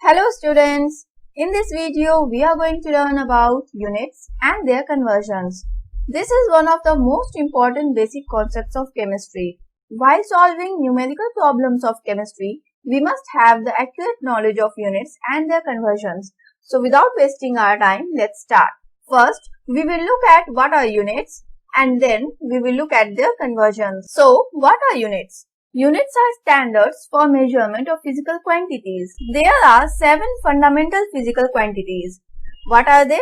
Hello students, in this video we are going to learn about units and their conversions. This is one of the most important basic concepts of chemistry. While solving numerical problems of chemistry, we must have the accurate knowledge of units and their conversions. So without wasting our time, let's start. First, we will look at what are units and then we will look at their conversions. So what are units? Units are standards for measurement of physical quantities. There are 7 fundamental physical quantities. What are they?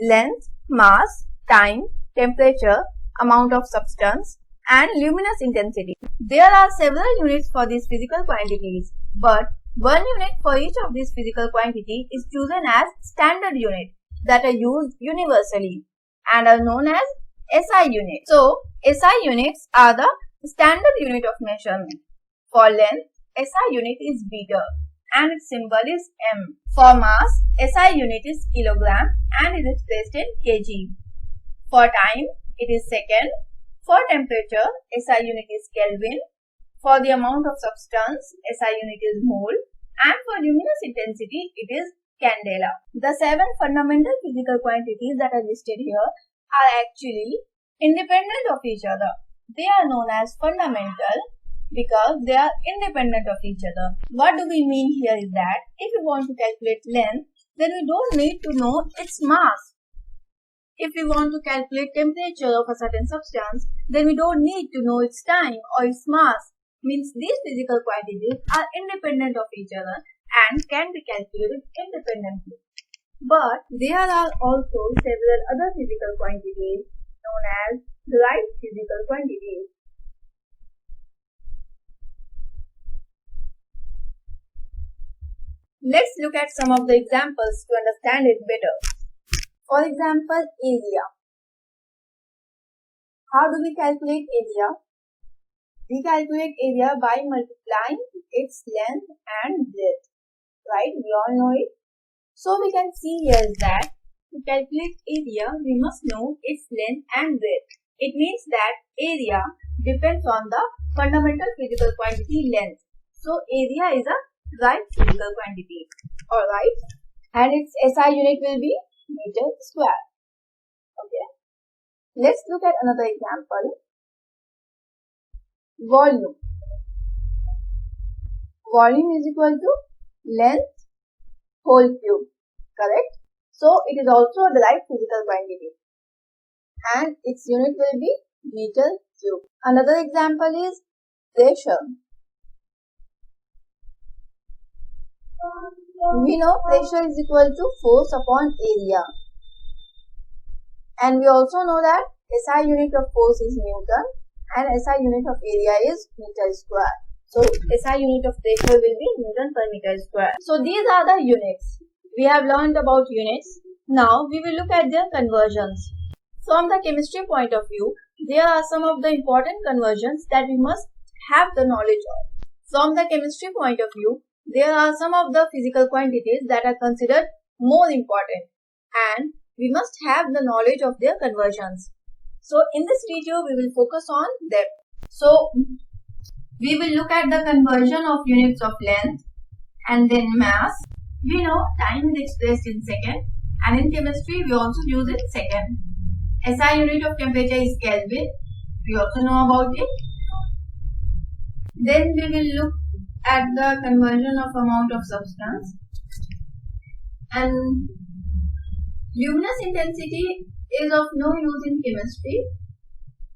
Length, mass, time, temperature, amount of substance, and luminous intensity. There are several units for these physical quantities, but one unit for each of these physical quantity is chosen as standard unit that are used universally and are known as SI units. So, SI units are the standard unit of measurement. For length, SI unit is meter and its symbol is M. For mass, SI unit is kilogram and it is expressed in kg. For time, it is second. For temperature, SI unit is Kelvin. For the amount of substance, SI unit is mole. And for luminous intensity, it is candela. The 7 fundamental physical quantities that are listed here are actually independent of each other. They are known as fundamental because they are independent of each other. What do we mean here is that if we want to calculate length, then we don't need to know its mass. If we want to calculate temperature of a certain substance, then we don't need to know its time or its mass. Means these physical quantities are independent of each other and can be calculated independently. But there are also several other physical quantities known as derived physical quantities. Let's look at some of the examples to understand it better. For example, area. How do we calculate area? We calculate area by multiplying its length and breadth. Right? We all know it. So we can see here that to calculate area, we must know its length and breadth. It means that area depends on the fundamental physical quantity length. So area is a derived physical quantity. Alright. And its SI unit will be meter square. Okay. Let's look at another example. Volume. Volume is equal to length whole cube. Correct? So it is also a derived physical quantity. And its unit will be meter cube. Another example is pressure. We know pressure is equal to force upon area. And we also know that SI unit of force is Newton and SI unit of area is meter square. So SI unit of pressure will be Newton per meter square. So these are the units. We have learned about units. Now we will look at their conversions. From the chemistry point of view, there are some of the important conversions that we must have the knowledge of. From the chemistry point of view, there are some of the physical quantities that are considered more important and we must have the knowledge of their conversions. So in this video, we will focus on them. So we will look at the conversion of units of length and then mass. We know time is expressed in second and in chemistry, we also use it second. SI unit of temperature is Kelvin. We also know about it. Then we will look at the conversion of amount of substance. And luminous intensity is of no use in chemistry.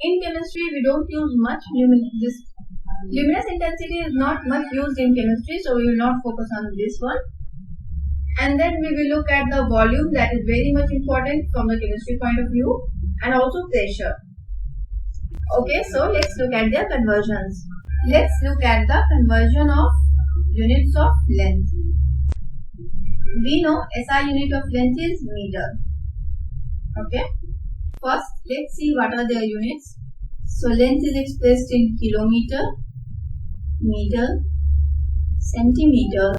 In chemistry, we don't use much luminous intensity is not much used in chemistry, so we will not focus on this one. And then we will look at the volume, that is very much important from the chemistry point of view, and also pressure. Okay, so let's look at their conversions. Let's look at the conversion of units of length. We know SI unit of length is meter. Okay. First, let's see what are their units. So length is expressed in kilometer, meter, centimeter,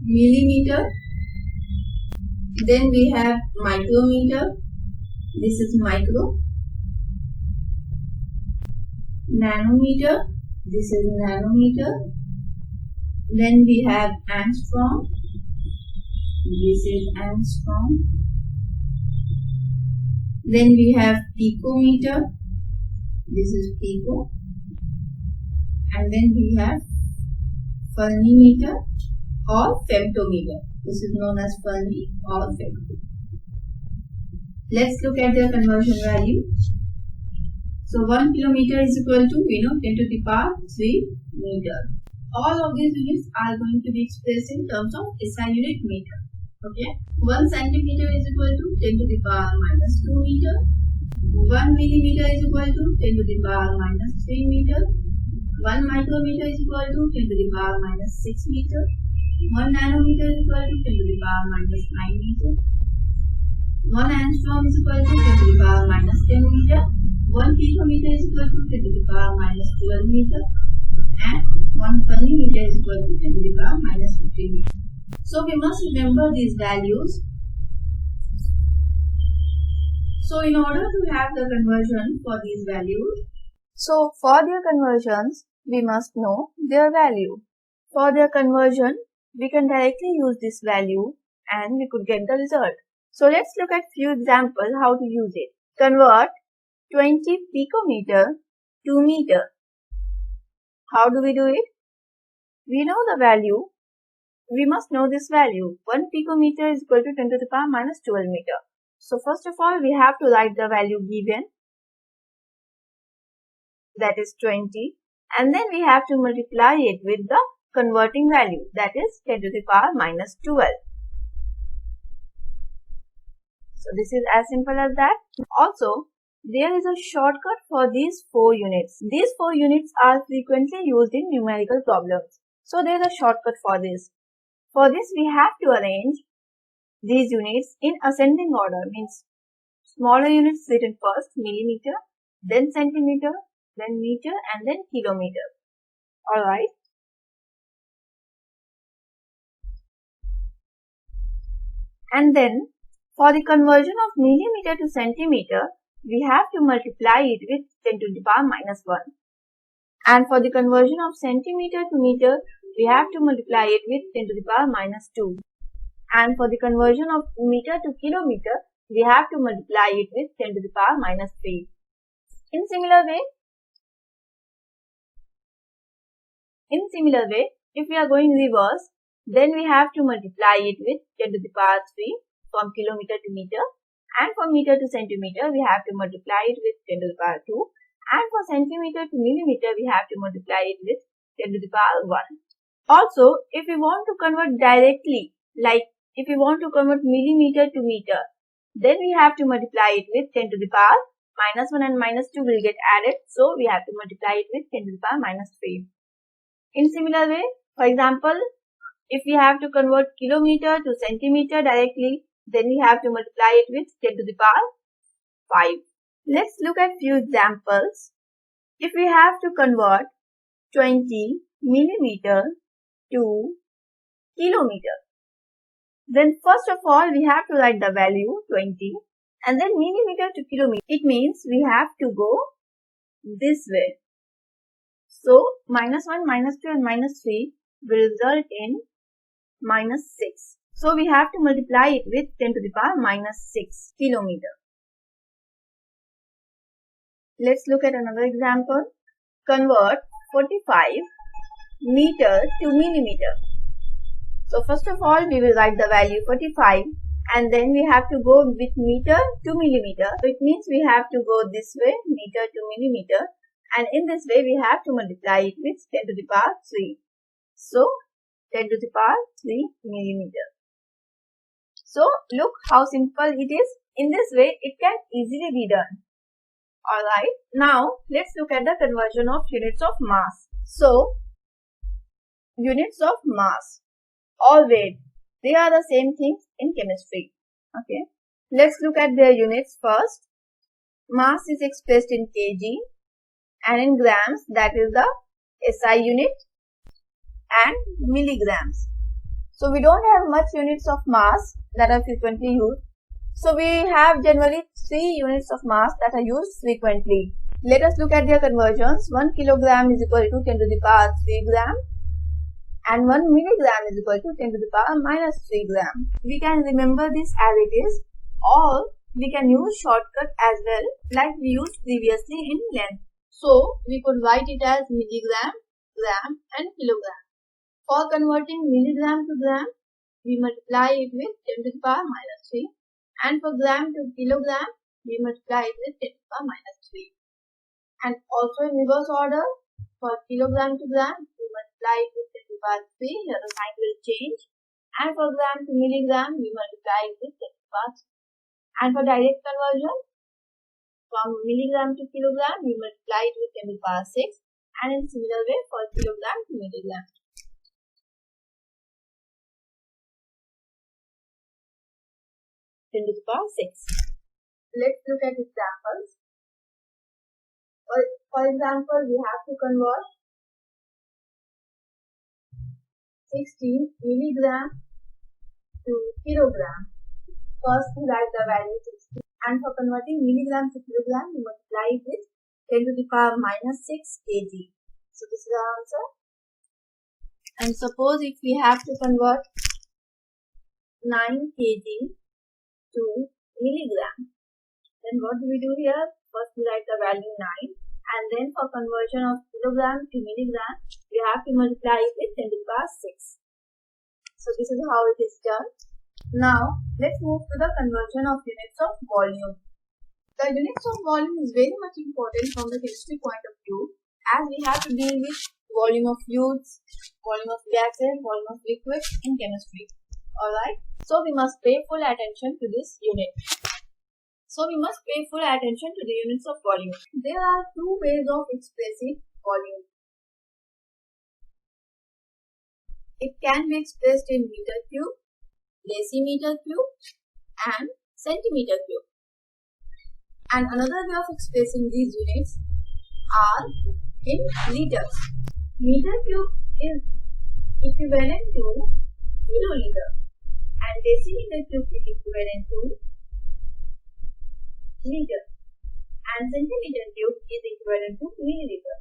millimeter. Then we have micrometer. This is micro. Nanometer. This is nanometer. Then we have angstrom. This is angstrom. Then we have picometer. This is pico. And then we have fermimeter or femtometer. This is known as Fermi or femto. Let's look at their conversion value. So 1 kilometer is equal to 10 to the power 3 meter. All of these units are going to be expressed in terms of SI unit meter. Okay. 1 centimeter is equal to 10 to the power minus 2 meter. 1 millimeter is equal to 10 to the power minus 3 meter. 1 micrometer is equal to 10 to the power minus 6 meter. 1 nanometer is equal to 10 to the power minus 9 meter. 1 angstrom is equal to 10 to the power minus 10 meter. 1 picometer is equal to 10 to the power minus 12 meter. And 1 fermimeter is equal to 10 to the power minus 15 meter. So we must remember these values. So in order to have the conversion for these values, so for their conversions, we must know their value. For their conversion, we can directly use this value and we could get the result. So let's look at few examples how to use it. Convert 20 picometer to meter. How do we do it? We know the value. We must know this value. 1 picometer is equal to 10 to the power minus 12 meter. So first of all, we have to write the value given, that is 20, and then we have to multiply it with the converting value, that is 10 to the power minus 12. So this is as simple as that. Also, there is a shortcut for these 4 units. These 4 units are frequently used in numerical problems. So there is a shortcut for this. For this, we have to arrange these units in ascending order, means smaller units written first, millimeter, then centimeter, then meter, and then kilometer. Alright. And then for the conversion of millimeter to centimeter, we have to multiply it with 10 to the power minus 1. And for the conversion of centimeter to meter, we have to multiply it with 10 to the power minus 2. And for the conversion of meter to kilometer, we have to multiply it with 10 to the power minus 3. In similar way, if we are going reverse, then we have to multiply it with 10 to the power 3 from kilometer to meter, and for meter to centimeter, we have to multiply it with 10 to the power 2, and for centimeter to millimeter, we have to multiply it with 10 to the power 1. Also, if we want to convert directly, like if we want to convert millimeter to meter, then we have to multiply it with 10 to the power minus 1 and minus 2 will get added, so we have to multiply it with 10 to the power minus 3. In similar way, for example, if we have to convert kilometer to centimeter directly, then we have to multiply it with 10 to the power 5. Let's look at few examples. If we have to convert 20 millimeter to kilometer, then first of all we have to write the value 20 and then millimeter to kilometer. It means we have to go this way. So minus 1, minus 2 and minus 3 will result in minus 6. So we have to multiply it with 10 to the power minus 6 kilometer. Let's look at another example. Convert 45 meter to millimeter. So first of all we will write the value 45 and then we have to go with meter to millimeter. So it means we have to go this way, meter to millimeter, and in this way we have to multiply it with 10 to the power 3. So 10 to the power 3 millimeter. So look how simple it is. In this way it can easily be done. Alright, now let's look at the conversion of units of mass. So units of mass or weight, they are the same things in chemistry. Okay, let's look at their units first. Mass is expressed in kg and in grams, that is the SI unit, and milligrams. So we don't have much units of mass that are frequently used. So we have generally 3 units of mass that are used frequently. Let us look at their conversions. 1 kilogram is equal to 10 to the power 3 gram, and 1 milligram is equal to 10 to the power minus 3 gram. We can remember this as it is, or we can use shortcut as well like we used previously in length. So we could write it as milligram, gram and kilogram. For converting milligram to gram, we multiply it with 10 to the power minus 3, and for gram to kilogram, we multiply it with 10 to the power minus 3. And also in reverse order, for kilogram to gram, we multiply it with 10 to the power 3, here the sign will change, and for gram to milligram, we multiply it with 10 to the power 3. And for direct conversion, from milligram to kilogram, we multiply it with 10 to the power 6, and in similar way for kilogram to milligram. 10 to the power 6. Let's look at examples. For example, we have to convert 16 milligram to kilogram. First, we write the value 16, and for converting milligram to kilogram, we multiply it with 10 to the power minus 6 kg. So this is our answer. And suppose if we have to convert 9 kg to milligram, then what do we do here? First we write the value 9, and then for conversion of kilogram to milligram, we have to multiply it with 10 to the power 6. So this is how it is done. Now let's move to the conversion of units of volume. The units of volume is very much important from the chemistry point of view, as we have to deal with volume of fluids, volume of gases, volume of liquids in chemistry. Alright, so we must pay full attention to this unit. So we must pay full attention to the units of volume. There are two ways of expressing volume. It can be expressed in meter cube, decimeter cube and centimeter cube. And another way of expressing these units are in liters. Meter cube is equivalent to kiloliter and decimeter cube is equivalent to liter and centimeter cube is equivalent to milliliter.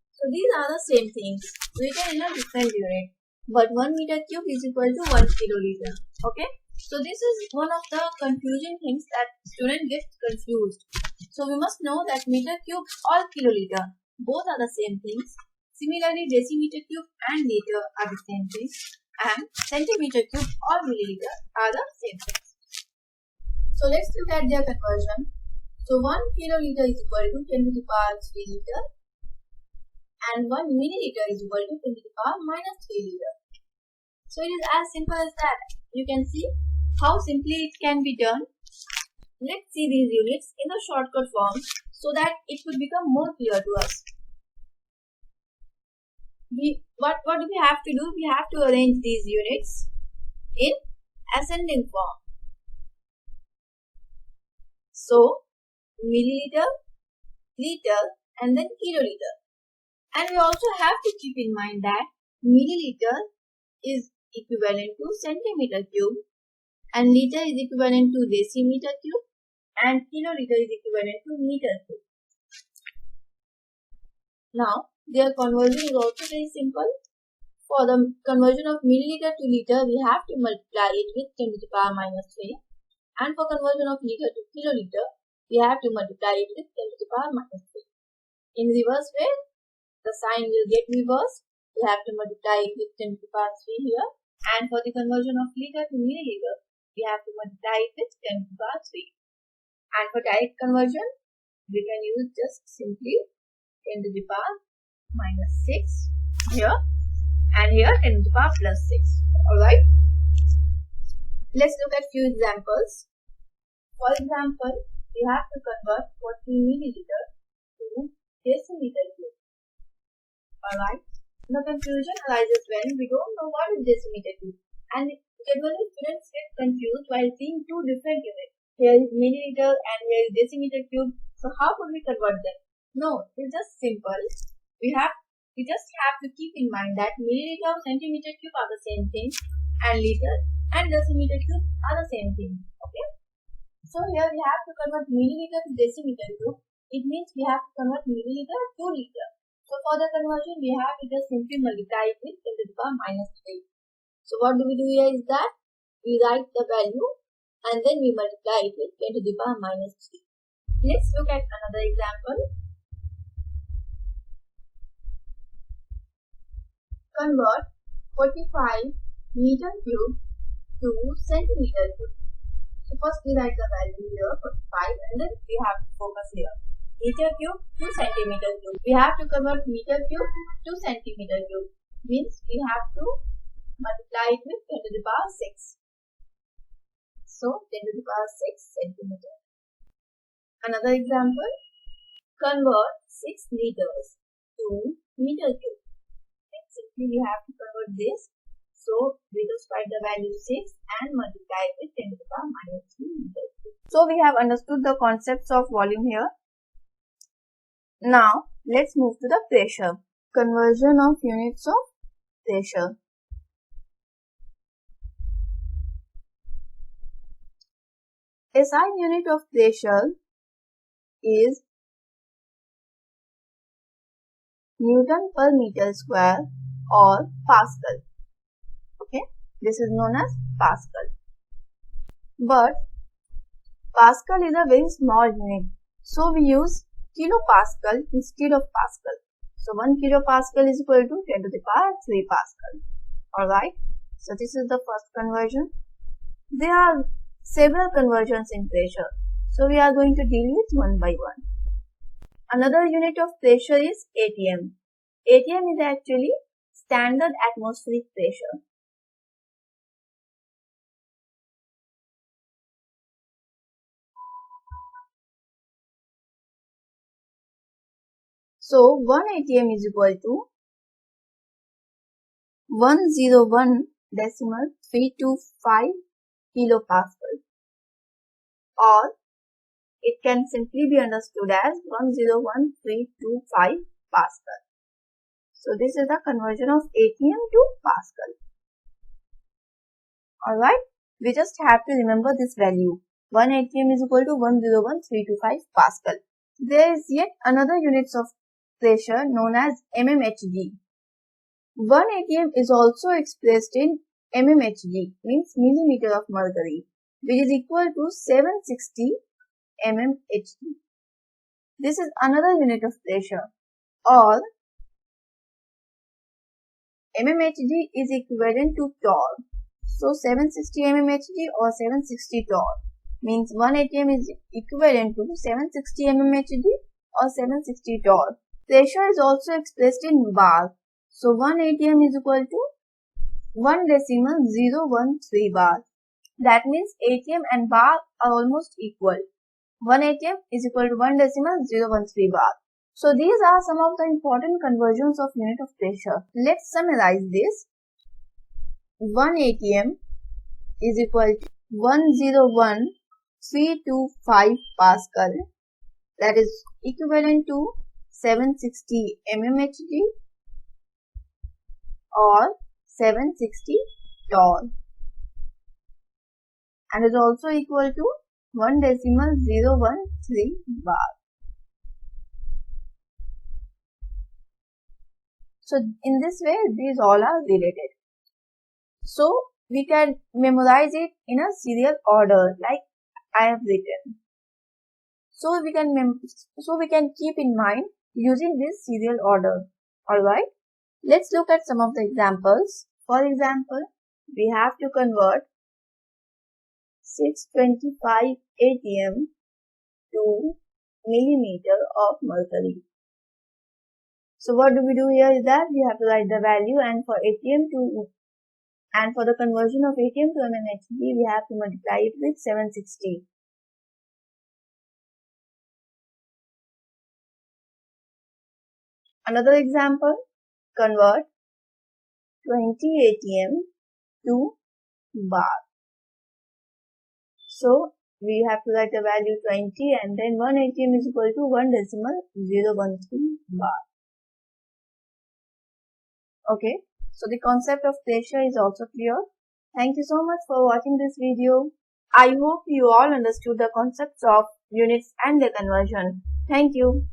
So these are the same things written in a different unit, but 1 meter cube is equal to 1 kiloliter. Okay, so this is one of the confusing things that student gets confused. So we must know that meter cube or kiloliter, both are the same things. Similarly, decimeter cube and liter are the same things, and centimeter cube or milliliter are the same things. So let's look at their conversion. So 1 kiloliter is equal to 10 to the power 3 liter, and 1 milliliter is equal to 10 to the power minus 3 liter. So it is as simple as that. You can see how simply it can be done. Let's see these units in a shortcut form so that it will become more clear to us. What do we have to do? We have to arrange these units in ascending form. So milliliter, liter and then kiloliter. And we also have to keep in mind that milliliter is equivalent to centimeter cube and liter is equivalent to decimeter cube and kiloliter is equivalent to meter cube. Now their conversion is also very simple. For the conversion of milliliter to liter, we have to multiply it with 10 to the power minus 3, and for conversion of liter to kiloliter, we have to multiply it with 10 to the power minus 3. In reverse way, the sign will get reversed. We have to multiply it with 10 to the power 3 here, and for the conversion of liter to milliliter, we have to multiply it with 10 to the power 3. And for direct conversion, we can use just simply 10 to the power minus 6 here, and here 10 to the power plus 6. Alright. Let's look at few examples. For example, we have to convert 40 milliliter to decimeter cube. Alright. The confusion arises when we don't know what is decimeter cube, and generally students get confused while seeing two different units. Here is milliliter and here is decimeter cube. So how could we convert them? No, it's just simple. We just have to keep in mind that milliliter and centimeter cube are the same thing, and liter and decimeter cube are the same thing. Okay. So here we have to convert milliliter to decimeter cube. It means we have to convert milliliter to liter. So for the conversion, we have to just simply multiply it with 10 to the power minus 3. So what do we do here is that we write the value and then we multiply it with 10 to the power minus 3. Let's look at another example. Convert 45 meter cube to centimeter cube. So first we write the value here 45 and then we have to focus here. Meter cube to centimeter cube. We have to convert meter cube to centimeter cube. Means we have to multiply it with 10 to the power 6. So 10 to the power 6 centimeter. Another example. Convert 6 liters to meter cube. And simply we have to convert this. So we just write the value 6 and multiply it with 10 to the power minus 3 meter cube. So we have understood the concepts of volume here. Now let's move to the pressure. Conversion of units of pressure. SI unit of pressure is Newton per meter square or Pascal. Okay, this is known as Pascal. But Pascal is a very small unit, so we use kilopascal instead of Pascal. So 1 kilopascal is equal to 10 to the power 3 Pascal. Alright, so this is the first conversion. There are several conversions in pressure, so we are going to deal with one by one. Another unit of pressure is ATM. ATM is actually standard atmospheric pressure. So 1 ATM is equal to 101.325 kilopascal, or it can simply be understood as 101.325 Pascal. So this is the conversion of ATM to Pascal. Alright, we just have to remember this value. 1 ATM is equal to 101.325 Pascal. There is yet another units of pressure known as mmHg. 1 atm is also expressed in mmHg, means millimeter of mercury, which is equal to 760 mmHg. This is another unit of pressure, or mmHg is equivalent to torr. So 760 mmHg or 760 torr means 1 atm is equivalent to 760 mmHg or 760 torr. Pressure is also expressed in bar. So 1 atm is equal to 1.013 bar. That means atm and bar are almost equal. 1 atm is equal to 1.013 bar. So these are some of the important conversions of unit of pressure. Let's summarize this. 1 atm is equal to 101.325 Pascal, that is equivalent to 760 mmHg or 760 torr, and is also equal to 1.013 bar. So in this way these all are related. So we can memorize it in a serial order like I have written. So we can keep in mind using this serial order. Alright, let's look at some of the examples. For example, we have to convert 625 atm to millimeter of mercury. So what do we do here is that we have to write the value, and for the conversion of atm to mmHg we have to multiply it with 760. Another example, convert 20 atm to bar. So we have to write the value 20 and then 1 atm is equal to 1.013 bar. Okay, so the concept of pressure is also clear. Thank you so much for watching this video. I hope you all understood the concepts of units and their conversion. Thank you.